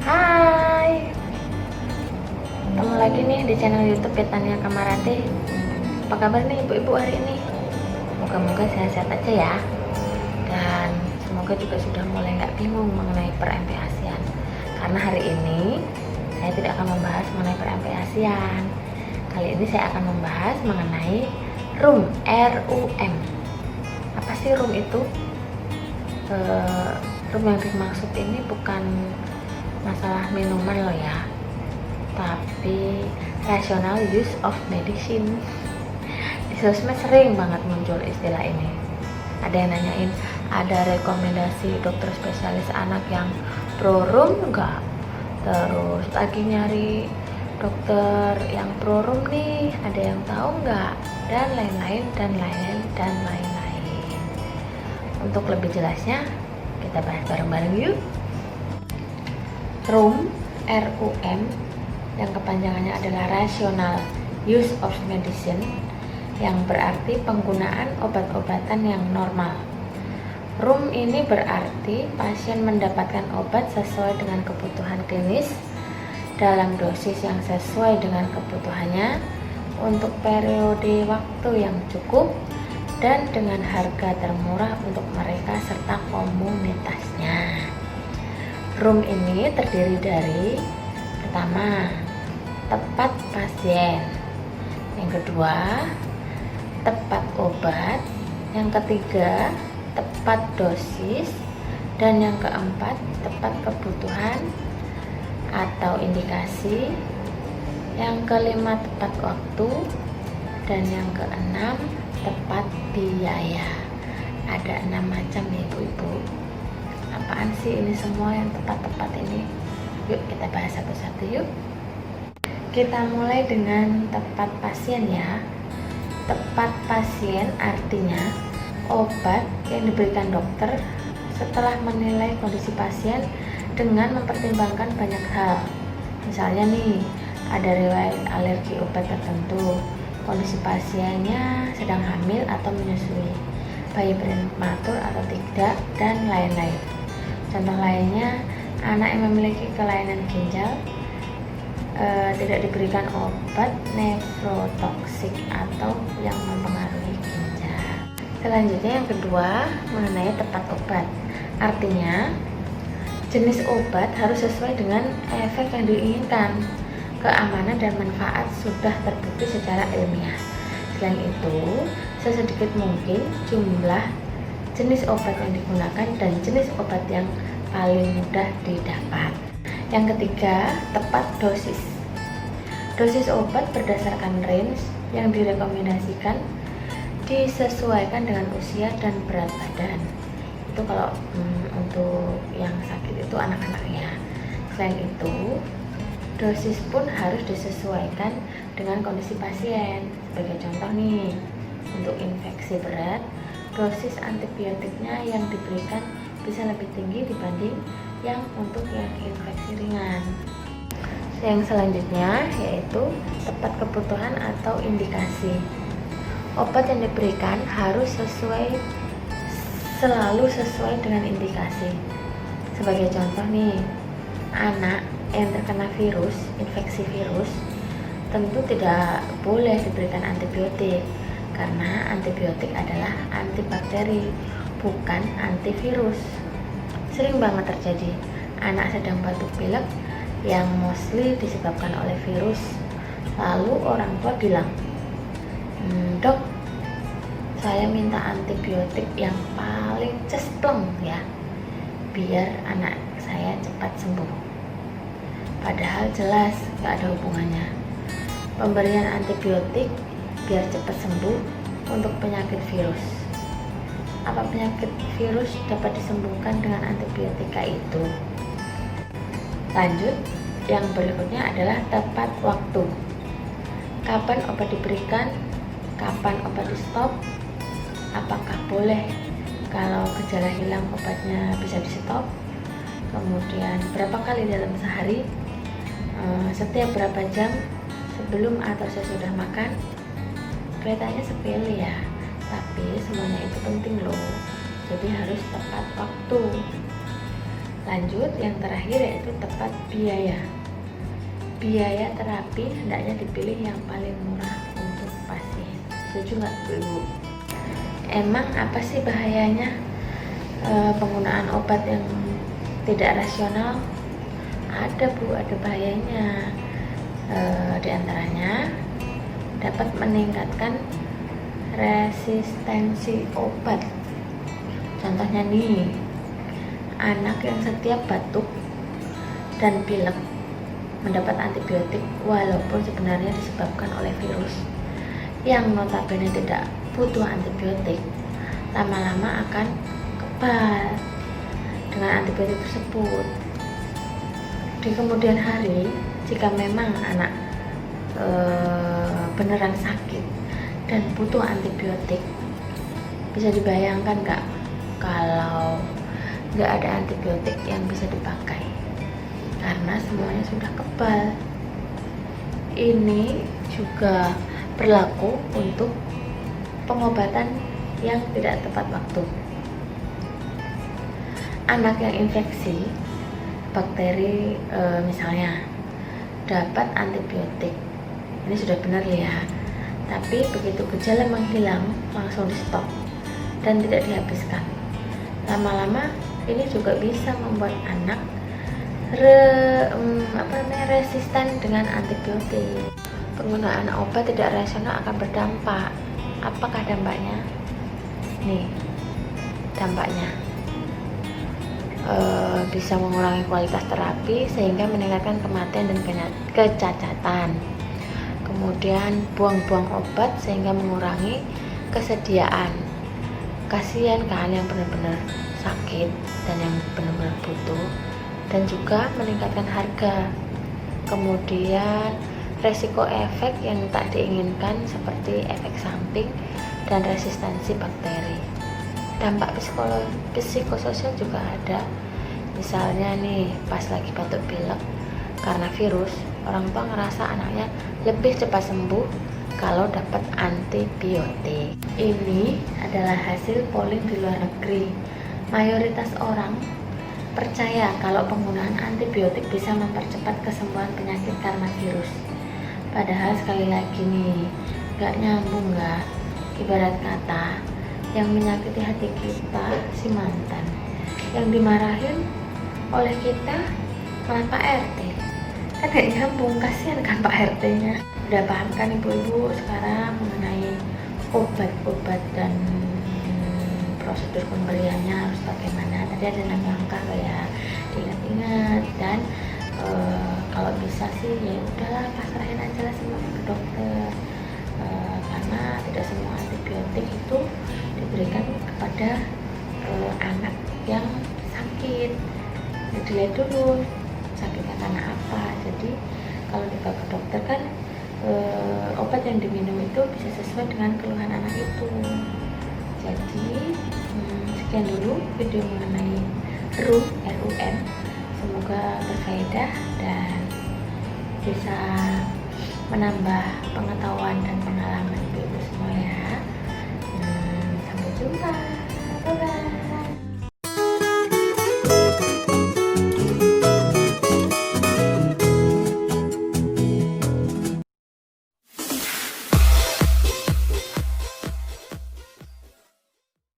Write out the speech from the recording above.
Hai, ketemu lagi nih di channel YouTube Betania Kamarate. Apa kabar nih ibu-ibu hari ini? Moga-moga sehat-sehat aja ya. Dan semoga juga sudah mulai nggak bingung mengenai per-MPASian. Karena hari ini saya tidak akan membahas mengenai per-MPASian. Kali ini saya akan membahas mengenai RUM, R-U-M. Apa sih RUM itu? RUM yang dimaksud ini bukan masalah minuman loh ya, tapi rational use of medicine. Di sosmed sering banget muncul istilah ini. Ada yang nanyain, ada rekomendasi dokter spesialis anak yang pro RUM enggak? Terus lagi nyari dokter yang pro RUM nih, ada yang tahu enggak? Dan lain-lain dan lain-lain dan lain-lain. Untuk lebih jelasnya, kita bahas bareng-bareng yuk. RUM, R-U-M, yang kepanjangannya adalah Rational Use of Medicine, yang berarti penggunaan obat-obatan yang normal. RUM ini berarti pasien mendapatkan obat sesuai dengan kebutuhan klinis dalam dosis yang sesuai dengan kebutuhannya untuk periode waktu yang cukup dan dengan harga termurah untuk mereka serta komunitasnya. RUM ini terdiri dari pertama, tepat pasien, yang kedua, tepat obat, yang ketiga, tepat dosis, dan yang keempat, tepat kebutuhan atau indikasi, yang kelima, tepat waktu, dan yang keenam, tepat biaya. Ada 6 macam ya ibu-ibu. Apaan sih ini semua yang tepat-tepat ini? Yuk kita bahas satu-satu yuk. Kita mulai dengan tepat pasien ya. Tepat pasien artinya obat yang diberikan dokter setelah menilai kondisi pasien dengan mempertimbangkan banyak hal. Misalnya nih, ada riwayat alergi obat tertentu, kondisi pasiennya sedang hamil atau menyusui, bayi prematur atau tidak, dan lain-lain. Contoh lainnya, anak yang memiliki kelainan ginjal tidak diberikan obat nefrotoksik atau yang mempengaruhi ginjal. Selanjutnya yang kedua, mengenai tepat obat. Artinya, jenis obat harus sesuai dengan efek yang diinginkan. Keamanan dan manfaat sudah terbukti secara ilmiah. Selain itu, sesedikit mungkin jumlah jenis obat yang digunakan dan jenis obat yang paling mudah didapat. Yang ketiga, tepat dosis. Dosis obat berdasarkan range yang direkomendasikan disesuaikan dengan usia dan berat badan. Itu kalau untuk yang sakit itu anak-anak ya. Selain itu, dosis pun harus disesuaikan dengan kondisi pasien. Sebagai contoh nih, untuk infeksi berat, dosis antibiotiknya yang diberikan bisa lebih tinggi dibanding yang untuk yang infeksi ringan. Yang selanjutnya yaitu tepat kebutuhan atau indikasi. Obat yang diberikan harus selalu sesuai dengan indikasi. Sebagai contoh nih, anak yang terkena virus, infeksi virus, tentu tidak boleh diberikan antibiotik karena antibiotik adalah antibakteri, bukan antivirus. Sering banget terjadi anak sedang batuk pilek yang mostly disebabkan oleh virus, lalu orang tua bilang, dok, saya minta antibiotik yang paling cespleng ya, biar anak saya cepat sembuh. Padahal jelas gak ada hubungannya. Pemberian antibiotik biar cepat sembuh untuk penyakit virus. Apa penyakit virus dapat disembuhkan dengan antibiotika itu? Lanjut, yang berikutnya adalah tepat waktu. Kapan obat diberikan? Kapan obat di stop? Apakah boleh kalau gejala hilang obatnya bisa di stop? Kemudian berapa kali dalam sehari? Setiap berapa jam, sebelum atau sesudah makan? Kelihatannya sepele ya, tapi semuanya itu penting loh. Jadi harus tepat waktu. Lanjut, yang terakhir yaitu tepat biaya. Biaya terapi hendaknya dipilih yang paling murah untuk pasien. Setuju nggak Bu? Emang apa sih bahayanya penggunaan obat yang tidak rasional? Ada Bu, ada bahayanya. Di antaranya dapat meningkatkan resistensi obat. Contohnya nih, anak yang setiap batuk dan pilek mendapat antibiotik walaupun sebenarnya disebabkan oleh virus yang notabene tidak butuh antibiotik, lama-lama akan kebal dengan antibiotik tersebut. Di kemudian hari, jika memang anak beneran sakit dan butuh antibiotik, bisa dibayangkan nggak kalau nggak ada antibiotik yang bisa dipakai karena semuanya sudah kebal. Ini juga berlaku untuk pengobatan yang tidak tepat waktu. Anak yang infeksi bakteri misalnya dapat antibiotik, ini sudah benar ya, tapi begitu gejala menghilang langsung di stop dan tidak dihabiskan. Lama-lama ini juga bisa membuat anak resisten dengan antibiotik. Penggunaan obat tidak rasional akan berdampak. Apakah dampaknya? Nih, dampaknya bisa mengurangi kualitas terapi sehingga meningkatkan kematian dan kecacatan. Kemudian buang-buang obat sehingga mengurangi kesediaan. Kasihan kan yang benar-benar sakit dan yang benar-benar butuh, dan juga meningkatkan harga. Kemudian resiko efek yang tak diinginkan seperti efek samping dan resistensi bakteri. Dampak psikososial juga ada. Misalnya nih, pas lagi batuk pilek karena virus, orang tua ngerasa anaknya lebih cepat sembuh kalau dapat antibiotik. Ini adalah hasil polling di luar negeri. Mayoritas orang percaya kalau penggunaan antibiotik bisa mempercepat kesembuhan penyakit karena virus. Padahal sekali lagi nih, gak nyambung nggak? Ibarat kata, yang menyakiti hati kita si mantan, yang dimarahin oleh kita malah Pak RT. Kan gak nyambung, kasihan kan Pak RT-nya. Udah paham kan ibu-ibu sekarang mengenai obat-obat dan prosedur pemberiannya harus bagaimana? Tadi ada 6 langkah ya, diingat-ingat. Dan kalau bisa sih ya udahlah, pasrahin aja lah semuanya ke dokter, karena tidak semua antibiotik itu diberikan kepada anak yang sakit. Dilihat dulu sakitnya karena apa. Jadi kalau dibawa ke dokter kan obat yang diminum itu bisa sesuai dengan keluhan anak itu. Jadi sekian dulu video mengenai RUM. Semoga berfaedah dan bisa menambah pengetahuan dan pengalaman ibu semua ya. Sampai jumpa.